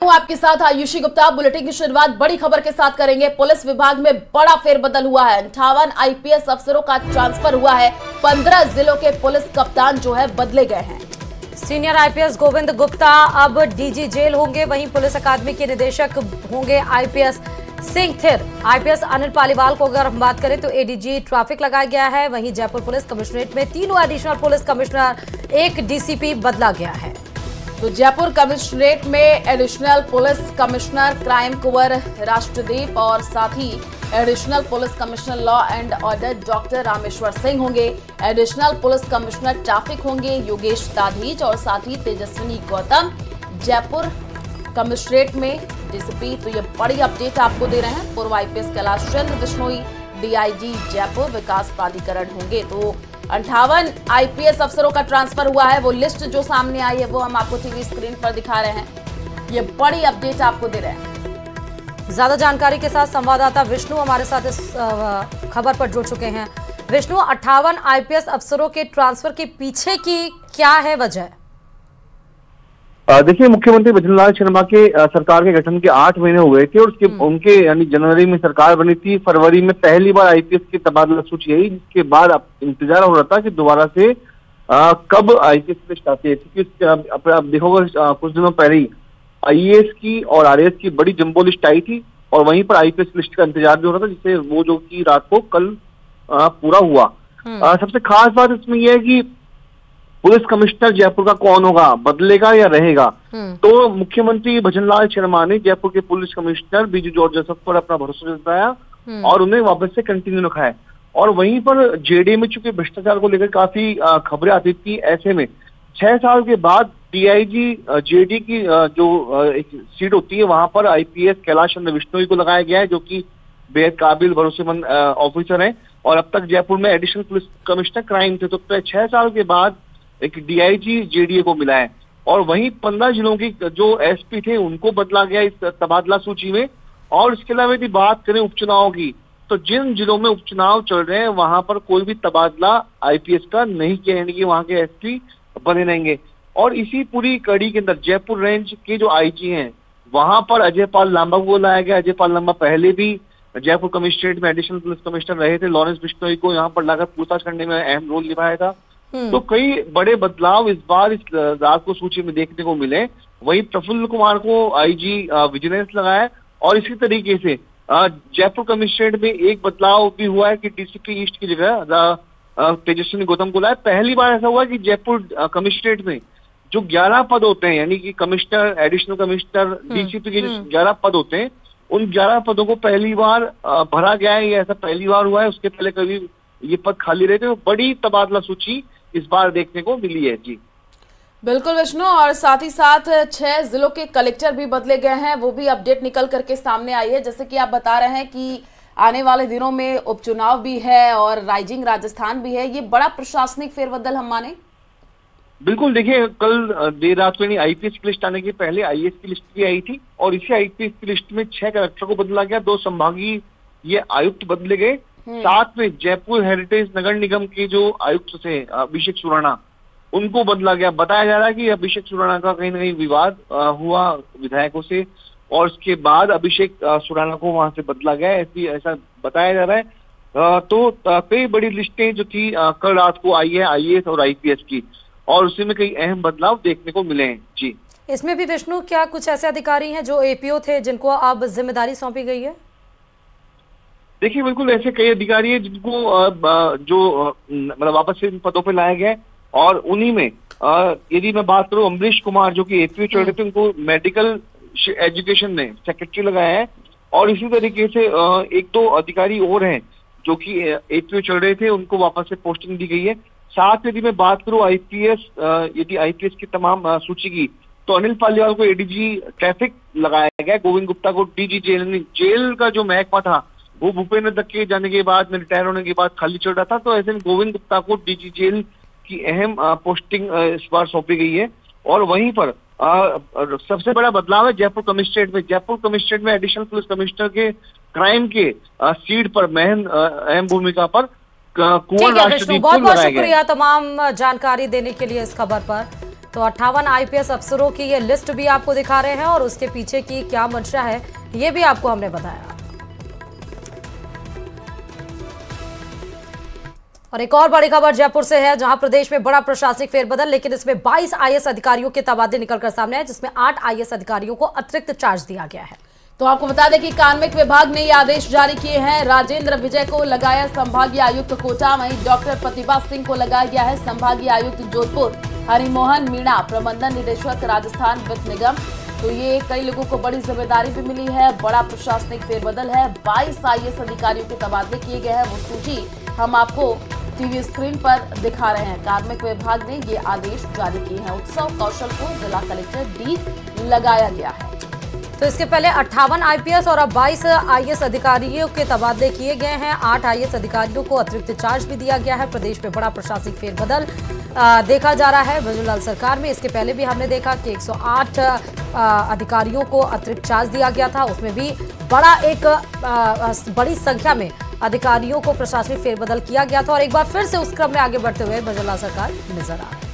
आपके साथ आयुषी गुप्ता। बुलेटिन की शुरुआत बड़ी खबर के साथ करेंगे। पुलिस विभाग में बड़ा फेरबदल हुआ है। 58 आईपीएस अफसरों का ट्रांसफर हुआ है। 15 जिलों के पुलिस कप्तान जो है बदले गए हैं। सीनियर आईपीएस गोविंद गुप्ता अब डीजी जेल होंगे। वहीं पुलिस अकादमी के निदेशक होंगे आईपीएस सिंह थिर। आईपीएस अनिल पालीवाल को अगर हम बात करें तो एडीजी ट्रैफिक लगाया गया है। वहीं जयपुर पुलिस कमिश्नरेट में 3 एडिशनल पुलिस कमिश्नर, 1 डीसीपी बदला गया है। तो जयपुर कमिश्नरेट में additional police commissioner crime Kunwar Rashtradeep और साथ ही additional police commissioner law and order doctor Rameshwar Singh होंगे। एडिशनल पुलिस कमिश्नर ट्रैफिक होंगे योगेश ताधीज और साथ ही तेजस्विनी गौतम। जयपुर कमिश्नरेट में डीसीपी। तो ये बड़ी अपडेट आपको दे रहे हैं। पूर्व आईपीएस कैलाश चंद्र बिश्नोई डीआईजी जयपुर विकास प्राधिकरण होंगे। तो 58 आईपीएस अफसरों का ट्रांसफर हुआ है। वो लिस्ट जो सामने आई है वो हम आपको टीवी स्क्रीन पर दिखा रहे हैं। ये बड़ी अपडेट आपको दे रहे हैं। ज्यादा जानकारी के साथ संवाददाता विष्णु हमारे साथ इस खबर पर जुड़ चुके हैं। विष्णु, 58 आईपीएस अफसरों के ट्रांसफर के पीछे की क्या है वजह? देखिए, मुख्यमंत्री भजनलाल शर्मा के सरकार के गठन के 8 महीने हो गए थे और उनके यानी जनवरी में सरकार बनी थी। फरवरी में पहली बार आईपीएस की तबादला सूची आई, जिसके बाद अब इंतजार हो रहा था कि दोबारा से कब आईपीएस लिस्ट आती है। क्योंकि आप देखोगे कुछ दिनों पहले ही आईएएस की और आरएएस की बड़ी जंबो लिस्ट आई थी और वहीं पर आईपीएस लिस्ट का इंतजार भी हो रहा था, जिससे वो जो कि रात को कल पूरा हुआ। सबसे खास बात इसमें यह है कि पुलिस कमिश्नर जयपुर का कौन होगा, बदलेगा या रहेगा। तो मुख्यमंत्री भजनलाल शर्मा ने जयपुर के police commissioner Biju George Joseph पर अपना भरोसा जताया और उन्हें वापस से कंटिन्यू रखा है। और वहीं पर जेडीए में चूंकि भ्रष्टाचार को लेकर काफी खबरें आती थी, ऐसे में 6 साल के बाद डीआईजी जेडी की जो एक सीट होती है वहां पर आईपीएस कैलाश चंद्र बिश्नोई को लगाया गया है, जो कि बेहद काबिल भरोसेमंद ऑफिसर है और अब तक जयपुर में एडिशनल पुलिस कमिश्नर क्राइम थे। तो 6 साल के बाद एक डीआईजी जेडीए को मिला है। और वहीं 15 जिलों की जो एसपी थे उनको बदला गया इस तबादला सूची में। और इसके अलावा यदि बात करें उपचुनाव की, तो जिन जिलों में उपचुनाव चल रहे हैं वहां पर कोई भी तबादला आईपीएस का नहीं किया, यानी कि वहां के एसपी बने रहेंगे। और इसी पूरी कड़ी के अंदर जयपुर रेंज के जो आईजी हैं वहां पर अजय पाल लांबा को लाया गया। अजय पाल लांबा पहले भी जयपुर कमिश्नरेट में एडिशनल पुलिस कमिश्नर रहे थे। लॉरेंस बिश्नोई को यहाँ पर लाकर पूछताछ करने में अहम रोल निभाया था। तो कई बड़े बदलाव इस बार इस रात को सूची में देखने को मिले। वहीं प्रफुल्ल कुमार को आईजी विजिलेंस लगाया और इसी तरीके से जयपुर कमिश्नरेट में एक बदलाव भी हुआ है कि डीसीपी ईस्ट की जगह तेजस्विनी गौतम को लाया। पहली बार ऐसा हुआ कि जयपुर कमिश्नरेट में जो 11 पद होते हैं, यानी कि कमिश्नर, एडिशनल कमिश्नर, डीसीपी के जो 11 पद होते हैं, उन 11 पदों को पहली बार भरा गया है। ये ऐसा पहली बार हुआ है, उसके पहले कभी ये पद खाली रहे थे। बड़ी तबादला सूची इस बार देखने को मिली है। जी बिल्कुल विष्णु, और साथ ही साथ 6 जिलों के कलेक्टर भी बदले गए हैं। वो भी अपडेट निकल करके सामने आई है। जैसे कि आप बता रहे हैं कि आने वाले दिनों में उपचुनाव भी है और राइजिंग राजस्थान भी है। ये बड़ा प्रशासनिक फेरबदल हम माने? बिल्कुल, देखिए कल देर रात में आईपीएस की लिस्ट आने के पहले आईएएस की लिस्ट भी आई थी और इसी आईपीएस की लिस्ट में 6 कलेक्टर को बदला गया, 2 संभागीय ये आयुक्त बदले गए। साथ में जयपुर हेरिटेज नगर निगम के जो आयुक्त थे अभिषेक सुराणा, उनको बदला गया। बताया जा रहा है कि अभिषेक सुराणा का कहीं ना कहीं विवाद हुआ विधायकों से और उसके बाद अभिषेक सुराणा को वहां से बदला गया, ऐसा बताया जा रहा है। तो कई बड़ी लिस्टें जो थी कल रात को आई है आईएएस और आईपीएस की, और उसी में कई अहम बदलाव देखने को मिले हैं। जी, इसमें भी विष्णु क्या कुछ ऐसे अधिकारी हैं जो एपीओ थे जिनको अब जिम्मेदारी सौंपी गई है? देखिए, बिल्कुल ऐसे कई अधिकारी हैं जिनको जो मतलब वापस से इन पदों पे लाया गया है। और उन्हीं में यदि मैं बात करूं, अमरीश कुमार जो कि एपीओ चल रहे थे, उनको मेडिकल एजुकेशन में सेक्रेटरी लगाया है। और इसी तरीके से 1-2 अधिकारी और हैं जो कि एपीओ चल रहे थे, उनको वापस से पोस्टिंग दी गई है। साथ यदि मैं बात करूं यदि आईपीएस की तमाम सूची की, तो अनिल पालीवाल को एडीजी ट्रैफिक लगाया गया, गोविंद गुप्ता को डीजी जेल का जो महकमा था वो भूपेंद्र दत्त के जाने के बाद, रिटायर होने के बाद खाली चल रहा था। तो ऐसे में गोविंद गुप्ता को डीजी जेल की अहम पोस्टिंग इस बार सौंपी गई है। और वहीं पर सबसे बड़ा बदलाव है जयपुर कमिश्नरेट में। जयपुर कमिश्नरेट में एडिशनल पुलिस कमिश्नर के क्राइम के सीट पर अहम भूमिका पर कुंवर राष्ट्रदीप को लगाया गया। बहुत बहुत शुक्रिया तमाम जानकारी देने के लिए इस खबर पर। तो 58 आईपीएस अफसरों की ये लिस्ट भी आपको दिखा रहे हैं और उसके पीछे की क्या मंशा है ये भी आपको हमने बताया। और एक और बड़ी खबर जयपुर से है, जहां प्रदेश में बड़ा प्रशासनिक फेरबदल, लेकिन इसमें 22 आईएएस अधिकारियों के तबादले निकलकर सामने आए, जिसमें 8 आईएएस अधिकारियों को अतिरिक्त चार्ज दिया गया है। तो आपको बता दें कि कार्मिक विभाग ने ये आदेश जारी किए हैं। राजेंद्र विजय को लगाया संभागीय आयुक्त कोटा, वहीं डॉक्टर प्रतिभा सिंह को लगाया गया है संभागीय आयुक्त जोधपुर। हरिमोहन मीणा प्रबंधन निदेशक राजस्थान वित्त निगम। तो ये कई लोगों को बड़ी जिम्मेदारी भी मिली है, बड़ा प्रशासनिक फेरबदल है। 22 आईएएस अधिकारियों के तबादले किए गए हैं, वो सूची हम आपको टीवी स्क्रीन पर दिखा रहे हैं। कार्मिक विभाग ने ये आदेश जारी किए हैं। उत्सव कौशल को जिला कलेक्टर डी लगाया गया है। तो इसके पहले 58 आईपीएस और अब 22 आईएएस अधिकारियों के तबादले किए गए हैं। 8 आईएएस अधिकारियों को अतिरिक्त चार्ज भी दिया गया है। प्रदेश में बड़ा प्रशासनिक फेरबदल देखा जा रहा है भजनलाल सरकार में। इसके पहले भी हमने देखा कि 108 अधिकारियों को अतिरिक्त चार्ज दिया गया था, उसमें भी बड़ी संख्या में अधिकारियों को प्रशासनिक फेरबदल किया गया था। और एक बार फिर से उस क्रम में आगे बढ़ते हुए भजनलाल सरकार नजर आ रही है।